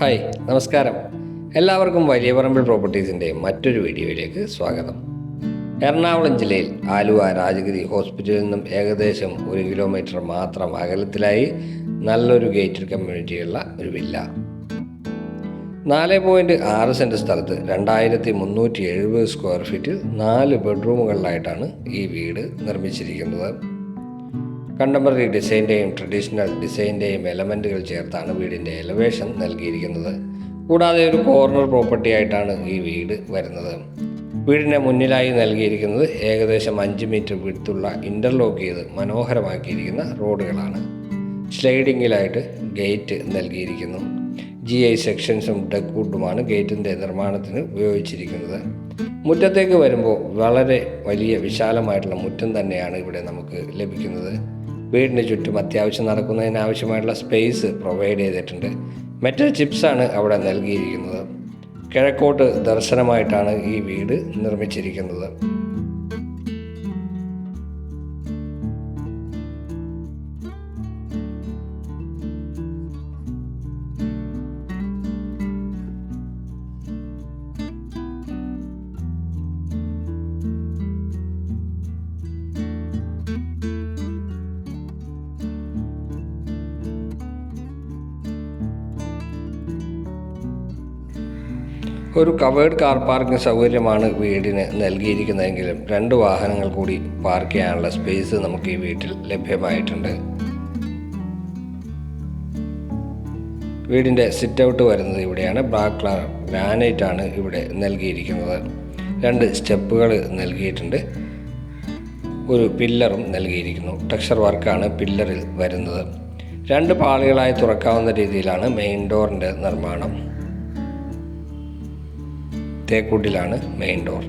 Hi, നമസ്കാരം. എല്ലാവർക്കും വലിയ പറമ്പിൽ പ്രോപ്പർട്ടീസിൻ്റെ മറ്റൊരു വീഡിയോയിലേക്ക് സ്വാഗതം. എറണാകുളം ജില്ലയിൽ ആലുവ രാജഗിരി ഹോസ്പിറ്റലിൽ നിന്നും ഏകദേശം 1 കിലോമീറ്റർ മാത്രം അകലത്തിലായി നല്ലൊരു ഗേറ്റഡ് കമ്മ്യൂണിറ്റിയുള്ള ഒരു വില്ല. 4.6 സെൻറ്റ് സ്ഥലത്ത് 2370 സ്ക്വയർ ഫീറ്റിൽ 4 ബെഡ്റൂമുകളിലായിട്ടാണ് ഈ വീട് നിർമ്മിച്ചിരിക്കുന്നത്. കണ്ടംപററി ഡിസൈൻ്റെയും ട്രഡീഷണൽ ഡിസൈൻ്റെയും എലമെൻറ്റുകൾ ചേർത്താണ് വീടിൻ്റെ എലവേഷൻ നൽകിയിരിക്കുന്നത്. കൂടാതെ ഒരു കോർണർ പ്രോപ്പർട്ടി ആയിട്ടാണ് ഈ വീട് വരുന്നത്. വീടിൻ്റെ മുന്നിലായി നൽകിയിരിക്കുന്നത് ഏകദേശം 5 മീറ്റർ വിഡ്ത്തുള്ള ഇൻ്റർലോക്ക് ചെയ്ത് മനോഹരമാക്കിയിരിക്കുന്ന റോഡുകളാണ്. സ്ലൈഡിങ്ങിലായിട്ട് ഗേറ്റ് നൽകിയിരിക്കുന്നു. GI സെക്ഷൻസും ഡക്ക് വുഡുമാണ് ഗേറ്റിൻ്റെ നിർമ്മാണത്തിന് ഉപയോഗിച്ചിരിക്കുന്നത്. മുറ്റത്തേക്ക് വരുമ്പോൾ വളരെ വലിയ വിശാലമായിട്ടുള്ള മുറ്റം തന്നെയാണ് ഇവിടെ നമുക്ക് ലഭിക്കുന്നത്. വീടിന് ചുറ്റും അത്യാവശ്യം നടക്കുന്നതിന് ആവശ്യമായിട്ടുള്ള സ്പേസ് പ്രൊവൈഡ് ചെയ്തിട്ടുണ്ട്. മെറ്റൽ ചിപ്സാണ് അവിടെ നൽകിയിരിക്കുന്നത്. കിഴക്കോട്ട് ദർശനമായിട്ടാണ് ഈ വീട് നിർമ്മിച്ചിരിക്കുന്നത്. ഒരു കവേർഡ് കാർ പാർക്കിംഗ് സൗകര്യമാണ് വീടിന് നൽകിയിരിക്കുന്നതെങ്കിലും 2 വാഹനങ്ങൾ കൂടി പാർക്ക് ചെയ്യാനുള്ള സ്പേസ് നമുക്ക് ഈ വീട്ടിൽ ലഭ്യമായിട്ടുണ്ട്. വീടിൻ്റെ സിറ്റ് ഔട്ട് വരുന്നത് ഇവിടെയാണ്. ബ്ലാക്ക് കളർ ഗ്രാനൈറ്റ് ആണ് ഇവിടെ നൽകിയിരിക്കുന്നത്. 2 സ്റ്റെപ്പുകൾ നൽകിയിട്ടുണ്ട്. ഒരു പില്ലറും നൽകിയിരിക്കുന്നു. ടെക്സ്ചർ വർക്കാണ് പില്ലറിൽ വരുന്നത്. 2 പാളികളായി തുറക്കാവുന്ന രീതിയിലാണ് മെയിൻ ഡോറിൻ്റെ നിർമ്മാണം. തേക്കുട്ടിലാണ് മെയിൻ ഡോർ.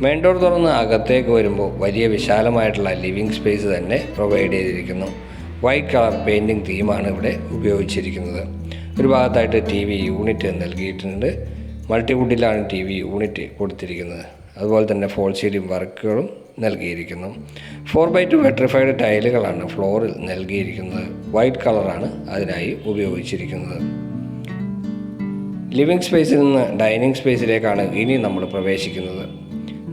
മെയിൻ ഡോർ തുറന്ന് അകത്തേക്ക് വരുമ്പോൾ വലിയ വിശാലമായിട്ടുള്ള ലിവിങ് സ്പേസ് തന്നെ പ്രൊവൈഡ് ചെയ്തിരിക്കുന്നു. വൈറ്റ് കളർ പെയിൻറ്റിങ് തീമാണ് ഇവിടെ ഉപയോഗിച്ചിരിക്കുന്നത്. ഒരു ഭാഗത്തായിട്ട് TV യൂണിറ്റ് നൽകിയിട്ടുണ്ട്. മൾട്ടിവുഡിലാണ് TV യൂണിറ്റ് കൊടുത്തിരിക്കുന്നത്. അതുപോലെ തന്നെ ഫോൾ സീലിംഗ് വർക്കുകളും നൽകിയിരിക്കുന്നു. 4x2 വെട്രിഫൈഡ് ടൈലുകളാണ് ഫ്ലോറിൽ നൽകിയിരിക്കുന്നത്. വൈറ്റ് കളറാണ് അതിനായി ഉപയോഗിച്ചിരിക്കുന്നത്. ലിവിങ് സ്പേസിൽ നിന്ന് ഡൈനിങ് സ്പേസിലേക്കാണ് ഇനി നമ്മൾ പ്രവേശിക്കുന്നത്.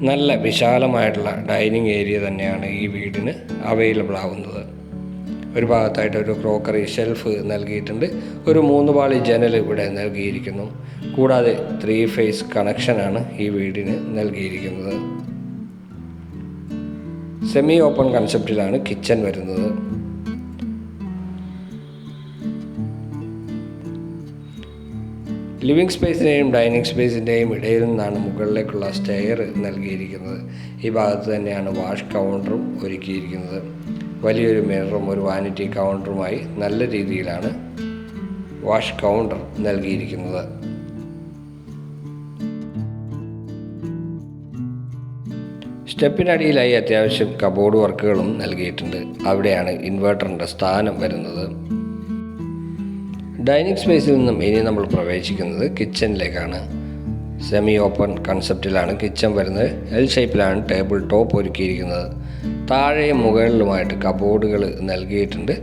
നല്ല വിശാലമായിട്ടുള്ള ഡൈനിങ് ഏരിയ തന്നെയാണ് ഈ വീടിന് അവൈലബിൾ ആവുന്നത്. ഒരു ഭാഗത്തായിട്ട് ഒരു ക്രോക്കറി ഷെൽഫ് നൽകിയിട്ടുണ്ട്. ഒരു 3 പാളി ജനൽ ഇവിടെ നൽകിയിരിക്കുന്നു. കൂടാതെ 3 ഫേസ് കണക്ഷനാണ് ഈ വീടിന് നൽകിയിരിക്കുന്നത്. സെമി ഓപ്പൺ കൺസെപ്റ്റിലാണ് കിച്ചൺ വരുന്നത്. ലിവിങ് സ്പേസിൻ്റെയും ഡൈനിങ് സ്പേസിൻ്റെയും ഇടയിൽ നിന്നാണ് മുകളിലേക്കുള്ള സ്റ്റെയർ നൽകിയിരിക്കുന്നത്. ഈ ഭാഗത്ത് തന്നെയാണ് വാഷ് കൗണ്ടറും ഒരുക്കിയിരിക്കുന്നത്. വലിയൊരു മിററും ഒരു വാനിറ്റി കൗണ്ടറുമായി നല്ല രീതിയിലാണ് വാഷ് കൗണ്ടർ നൽകിയിരിക്കുന്നത്. സ്റ്റെപ്പിനടിയിലായി അത്യാവശ്യം കബോർഡ് വർക്കുകളും നൽകിയിട്ടുണ്ട്. അവിടെയാണ് ഇൻവെർട്ടറിൻ്റെ സ്ഥാനം വരുന്നത്. ഡൈനിങ് സ്പേസിൽ നിന്നും ഇനി നമ്മൾ പ്രവേശിക്കുന്നത് കിച്ചണിലേക്കാണ്. സെമി ഓപ്പൺ കൺസെപ്റ്റിലാണ് കിച്ചൺ വരുന്നത്. L ഷേപ്പിലാണ് ടേബിൾ ടോപ്പ് ഒരുക്കിയിരിക്കുന്നത്. താഴെയും മുകളിലുമായിട്ട് കബോർഡുകൾ നൽകിയിട്ടുണ്ട്.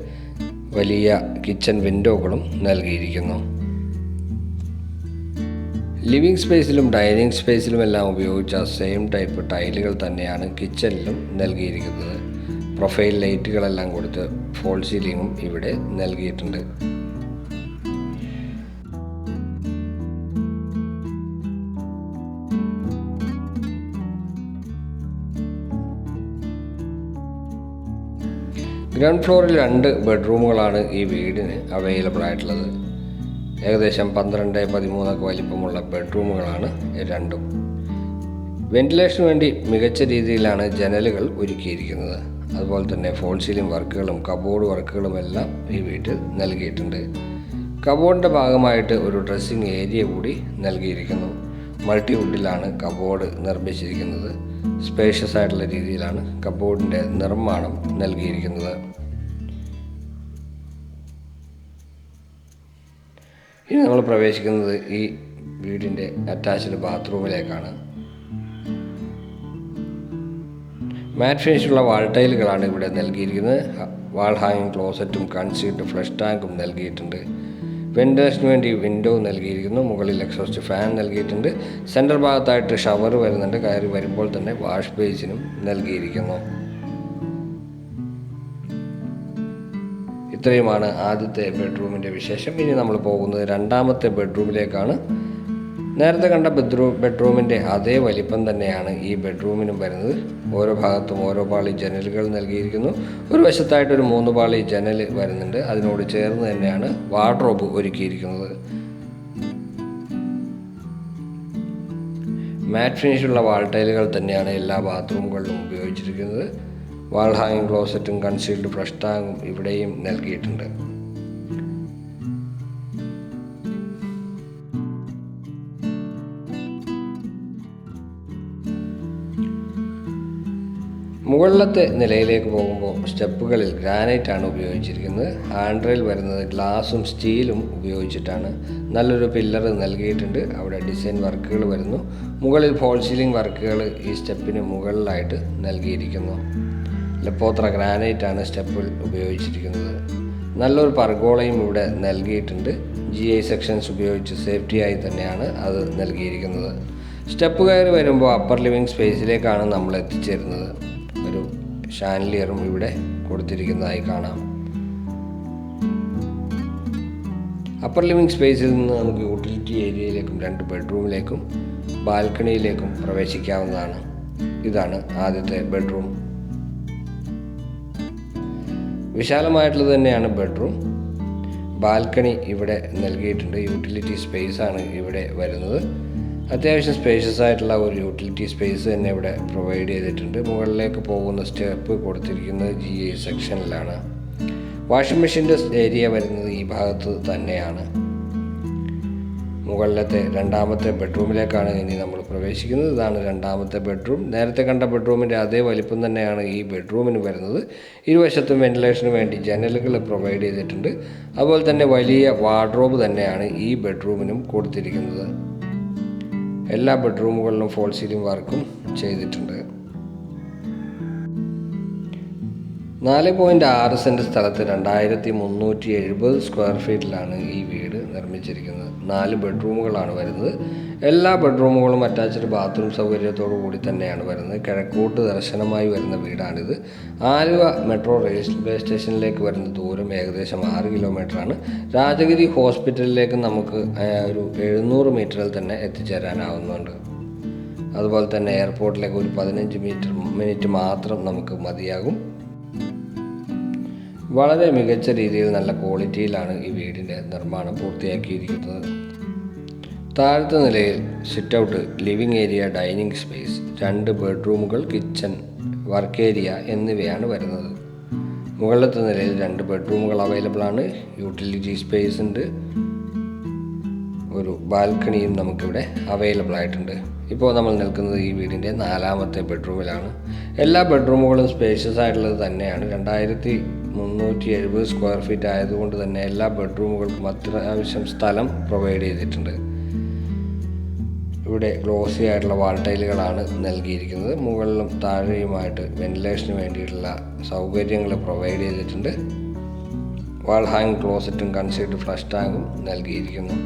വലിയ കിച്ചൺ വിൻഡോകളും നൽകിയിരിക്കുന്നു. ലിവിങ് സ്പേസിലും ഡൈനിങ് സ്പേസിലുമെല്ലാം ഉപയോഗിച്ച സെയിം ടൈപ്പ് ടൈലുകൾ തന്നെയാണ് കിച്ചണിലും നൽകിയിരിക്കുന്നത്. പ്രൊഫൈൽ ലൈറ്റുകളെല്ലാം കൊടുത്ത് ഫോൾ സീലിങ്ങും ഇവിടെ നൽകിയിട്ടുണ്ട്. ഗ്രൗണ്ട് ഫ്ലോറിൽ 2 ബെഡ്റൂമുകളാണ് ഈ വീടിന് അവൈലബിൾ ആയിട്ടുള്ളത്. ഏകദേശം 12-13 വലിപ്പമുള്ള ബെഡ്റൂമുകളാണ് രണ്ടും. വെന്റിലേഷന് വേണ്ടി മികച്ച രീതിയിലാണ് ജനലുകൾ ഒരുക്കിയിരിക്കുന്നത്. അതുപോലെ തന്നെ ഫോൾ സീലിംഗ് വർക്കുകളും കബോർഡ് വർക്കുകളും എല്ലാം ഈ വീട്ടിൽ നൽകിയിട്ടുണ്ട്. കബോർഡിൻ്റെ ഭാഗമായിട്ട് ഒരു ഡ്രസ്സിംഗ് ഏരിയ കൂടി നൽകിയിരിക്കുന്നു. മൾട്ടിവുഡിലാണ് കബോർഡ് നിർമ്മിച്ചിരിക്കുന്നത്. സ്പേഷ്യസ് ആയിട്ടുള്ള രീതിയിലാണ് കബോർഡിൻ്റെ നിർമ്മാണം നൽകിയിരിക്കുന്നത്. ഇനി നമ്മൾ പ്രവേശിക്കുന്നത് ഈ വീടിൻ്റെ അറ്റാച്ച്ഡ് ബാത്റൂമിലേക്കാണ്. മാറ്റ് ഫിനിഷുള്ള വാൾ ടൈലുകളാണ് ഇവിടെ നൽകിയിരിക്കുന്നത്. വാൾ ഹാങ്ങിങ് ക്ലോസറ്റും കൺസീൽഡ് ഫ്ലഷ് ടാങ്കും നൽകിയിട്ടുണ്ട്. വെന്റിലേഷന് വേണ്ടി വിൻഡോ നൽകിയിരിക്കുന്നു. മുകളിൽ എക്സോസ്റ്റ് ഫാൻ നൽകിയിട്ടുണ്ട്. സെൻറ്റർ ഭാഗത്തായിട്ട് ഷവർ വരുന്നുണ്ട്. കയറി വരുമ്പോൾ തന്നെ വാഷ് ബേസിനും നൽകിയിരിക്കുന്നു. ഇത്രയുമാണ് ആദ്യത്തെ ബെഡ്റൂമിൻ്റെ വിശേഷം. ഇനി നമ്മൾ പോകുന്നത് രണ്ടാമത്തെ ബെഡ്റൂമിലേക്കാണ്. നേരത്തെ കണ്ട ബെഡ്റൂമിൻ്റെ അതേ വലിപ്പം തന്നെയാണ് ഈ ബെഡ്റൂമിനും വരുന്നത്. ഓരോ ഭാഗത്തും ഓരോ പാളി ജനലുകൾ നൽകിയിരിക്കുന്നു. ഒരു വശത്തായിട്ടൊരു 3 പാളി ജനൽ വരുന്നുണ്ട്. അതിനോട് ചേർന്ന് തന്നെയാണ് വാർഡ്രോബ് ഒരുക്കിയിരിക്കുന്നത്. മാറ്റ് ഫിനിഷുള്ള വാൾ ടൈലുകൾ തന്നെയാണ് എല്ലാ ബാത്റൂമുകളിലും ഉപയോഗിച്ചിരിക്കുന്നത്. വാൾ ഹാങ്ങിങ് ക്ലോസറ്റും കൺസീൽഡ് ഫ്ലഷ് ടാങ്കും ഇവിടെയും നൽകിയിട്ടുണ്ട്. മുകളിലത്തെ നിലയിലേക്ക് പോകുമ്പോൾ സ്റ്റെപ്പുകളിൽ ഗ്രാനൈറ്റ് ആണ് ഉപയോഗിച്ചിരിക്കുന്നത്. ഹാൻഡ് റെയിൽ വരുന്നത് ഗ്ലാസും സ്റ്റീലും ഉപയോഗിച്ചിട്ടാണ്. നല്ലൊരു പില്ലർ നൽകിയിട്ടുണ്ട്. അവിടെ ഡിസൈൻ വർക്കുകൾ വരുന്നു. മുകളിൽ ഫോൾ സീലിംഗ് വർക്കുകൾ ഈ സ്റ്റെപ്പിന് മുകളിലായിട്ട് നൽകിയിരിക്കുന്നു. ലപ്പോത്ര ഗ്രാനൈറ്റ് ആണ് സ്റ്റെപ്പിൽ ഉപയോഗിച്ചിരിക്കുന്നത്. നല്ലൊരു പർഗോളയും ഇവിടെ നൽകിയിട്ടുണ്ട്. GI സെക്ഷൻസ് ഉപയോഗിച്ച് സേഫ്റ്റിയായി തന്നെയാണ് അത് നൽകിയിരിക്കുന്നത്. സ്റ്റെപ്പ് കയറി വരുമ്പോൾ അപ്പർ ലിവിങ് സ്പേസിലേക്കാണ് നമ്മൾ എത്തിച്ചേരുന്നത്. ഒരു ഷാൻലിയറും ഇവിടെ കൊടുത്തിരിക്കുന്നതായി കാണാം. അപ്പർ ലിവിങ് സ്പേസിൽ നിന്ന് നമുക്ക് യൂട്ടിലിറ്റി ഏരിയയിലേക്കും 2 ബെഡ്റൂമിലേക്കും ബാൽക്കണിയിലേക്കും പ്രവേശിക്കാവുന്നതാണ്. ഇതാണ് ആദ്യത്തെ ബെഡ്റൂം. വിശാലമായിട്ടുള്ളത് തന്നെയാണ് ബെഡ്റൂം. ബാൽക്കണി ഇവിടെ നൽകിയിട്ടുണ്ട്. യൂട്ടിലിറ്റി സ്പേസ് ആണ് ഇവിടെ വരുന്നത്. അത്യാവശ്യം സ്പേഷ്യസ് ആയിട്ടുള്ള ഒരു യൂട്ടിലിറ്റി സ്പേസ് തന്നെ ഇവിടെ പ്രൊവൈഡ് ചെയ്തിട്ടുണ്ട്. മുകളിലേക്ക് പോകുന്ന സ്റ്റെപ്പ് കൊടുത്തിരിക്കുന്നത് GI സെക്ഷനിലാണ്. വാഷിംഗ് മെഷീൻ്റെ ഏരിയ വരുന്നത് ഈ ഭാഗത്ത് തന്നെയാണ്. മുകളിലത്തെ രണ്ടാമത്തെ ബെഡ്റൂമിലേക്കാണ് ഇനി നമ്മൾ പ്രവേശിക്കുന്നത്. ഇതാണ് രണ്ടാമത്തെ ബെഡ്റൂം. നേരത്തെ കണ്ട ബെഡ്റൂമിൻ്റെ അതേ വലിപ്പം തന്നെയാണ് ഈ ബെഡ്റൂമിന് വരുന്നത്. ഇരുവശത്തും വെന്റിലേഷന് വേണ്ടി ജനലുകൾ പ്രൊവൈഡ് ചെയ്തിട്ടുണ്ട്. അതുപോലെ തന്നെ വലിയ വാർഡ്രോബ് തന്നെയാണ് ഈ ബെഡ്റൂമിനും കൊടുത്തിരിക്കുന്നത്. എല്ലാ ബെഡ്റൂമുകളിലും ഫോൾ സീലിംഗ് വർക്കും ചെയ്തിട്ടുണ്ട്. 4.6 സെൻറ്റ് സ്ഥലത്ത് 2370 സ്ക്വയർ ഫീറ്റിലാണ് ഈ വീട് നിർമ്മിച്ചിരിക്കുന്നത്. 4 ബെഡ്റൂമുകളാണ് വരുന്നത്. എല്ലാ ബെഡ്റൂമുകളും അറ്റാച്ച്ഡ് ബാത്റൂം സൗകര്യത്തോടു കൂടി തന്നെയാണ് വരുന്നത്. കിഴക്കോട്ട് ദർശനമായി വരുന്ന വീടാണിത്. ആലുവ മെട്രോ റെയിൽവേ സ്റ്റേഷനിലേക്ക് വരുന്ന ദൂരം ഏകദേശം 6 കിലോമീറ്ററാണ്. രാജഗിരി ഹോസ്പിറ്റലിലേക്ക് നമുക്ക് ഒരു 700 മീറ്ററിൽ തന്നെ എത്തിച്ചേരാനാവുന്നുണ്ട്. അതുപോലെ തന്നെ എയർപോർട്ടിലേക്ക് ഒരു 15 മിനിറ്റ് മാത്രം നമുക്ക് മതിയാകും. വളരെ മികച്ച രീതിയിൽ നല്ല ക്വാളിറ്റിയിലാണ് ഈ വീടിൻ്റെ നിർമ്മാണം പൂർത്തിയാക്കിയിരിക്കുന്നത്. താഴത്തെ നിലയിൽ sit out, living area, dining space, 2 ബെഡ്റൂമുകൾ, കിച്ചൺ, വർക്ക് ഏരിയ എന്നിവയാണ് വരുന്നത്. മുകളിലത്തെ നിലയിൽ 2 ബെഡ്റൂമുകൾ അവൈലബിൾ ആണ്. യൂട്ടിലിറ്റി സ്പേസ് ഉണ്ട്. ഒരു ബാൽക്കണിയും നമുക്കിവിടെ അവൈലബിൾ ആയിട്ടുണ്ട്. ഇപ്പോൾ നമ്മൾ നിൽക്കുന്നത് ഈ വീടിൻ്റെ 4ാമത്തെ ബെഡ്റൂമിലാണ്. എല്ലാ ബെഡ്റൂമുകളും സ്പേഷ്യസ് ആയിട്ടുള്ളത് തന്നെയാണ്. 2370 സ്ക്വയർ ഫീറ്റ് ആയതുകൊണ്ട് തന്നെ എല്ലാ ബെഡ്റൂമുകൾക്കും അത്യാവശ്യം സ്ഥലം പ്രൊവൈഡ് ചെയ്തിട്ടുണ്ട്. ഇവിടെ ഗ്ലോസി ആയിട്ടുള്ള വാൾ ടൈലുകളാണ് നൽകിയിരിക്കുന്നത്. മുകളിലും താഴെയുമായിട്ട് വെന്റിലേഷന് വേണ്ടിയിട്ടുള്ള സൗകര്യങ്ങൾ പ്രൊവൈഡ് ചെയ്തിട്ടുണ്ട്. വാൾ ഹാങ് ക്ലോസറ്റും കൺസീൽഡ് ഫ്ലഷ് ടാങ്കും നൽകിയിരിക്കുന്നു.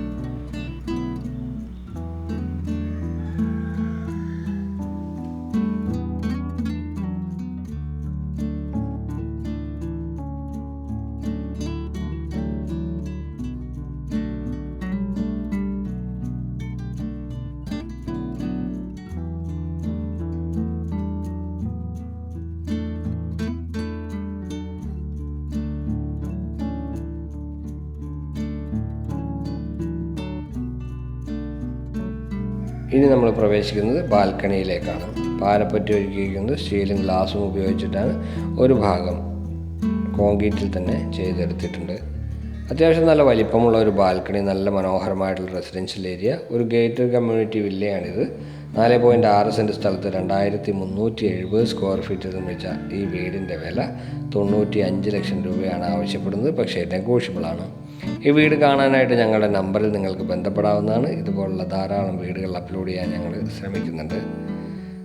ഇനി നമ്മൾ പ്രവേശിക്കുന്നത് ബാൽക്കണിയിലേക്കാണ്. പാരപ്പറ്റി ഒരുക്കിയിരിക്കുന്നത് സ്റ്റീലും ഗ്ലാസും ഉപയോഗിച്ചിട്ടാണ്. ഒരു ഭാഗം കോൺക്രീറ്റിൽ തന്നെ ചെയ്തെടുത്തിട്ടുണ്ട്. അത്യാവശ്യം നല്ല വലിപ്പമുള്ള ഒരു ബാൽക്കണി, നല്ല മനോഹരമായിട്ടുള്ള റെസിഡൻഷ്യൽ ഏരിയ, ഒരു ഗേറ്റഡ് കമ്മ്യൂണിറ്റി വില്ലയാണിത്. 4.6 സെൻറ്റ് സ്ഥലത്ത് 2370 സ്ക്വയർ ഫീറ്റ് നിർമ്മിച്ച ഈ വീടിൻ്റെ വില 95 ലക്ഷം രൂപയാണ് ആവശ്യപ്പെടുന്നത്. പക്ഷേ നെഗോഷ്യബിളാണ്. ഈ വീട് കാണാനായിട്ട് ഞങ്ങളുടെ നമ്പറിൽ നിങ്ങൾക്ക് ബന്ധപ്പെടാവുന്നതാണ്. ഇതുപോലുള്ള ധാരാളം വീടുകൾ അപ്ലോഡ് ചെയ്യാൻ ഞങ്ങൾ ശ്രമിക്കുന്നുണ്ട്.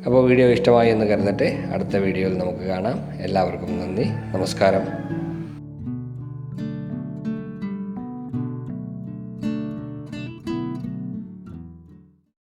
അപ്പോൾ വീഡിയോ ഇഷ്ടമായി എന്ന് കരുതട്ടെ. അടുത്ത വീഡിയോയിൽ നമുക്ക് കാണാം. എല്ലാവർക്കും നന്ദി, നമസ്കാരം.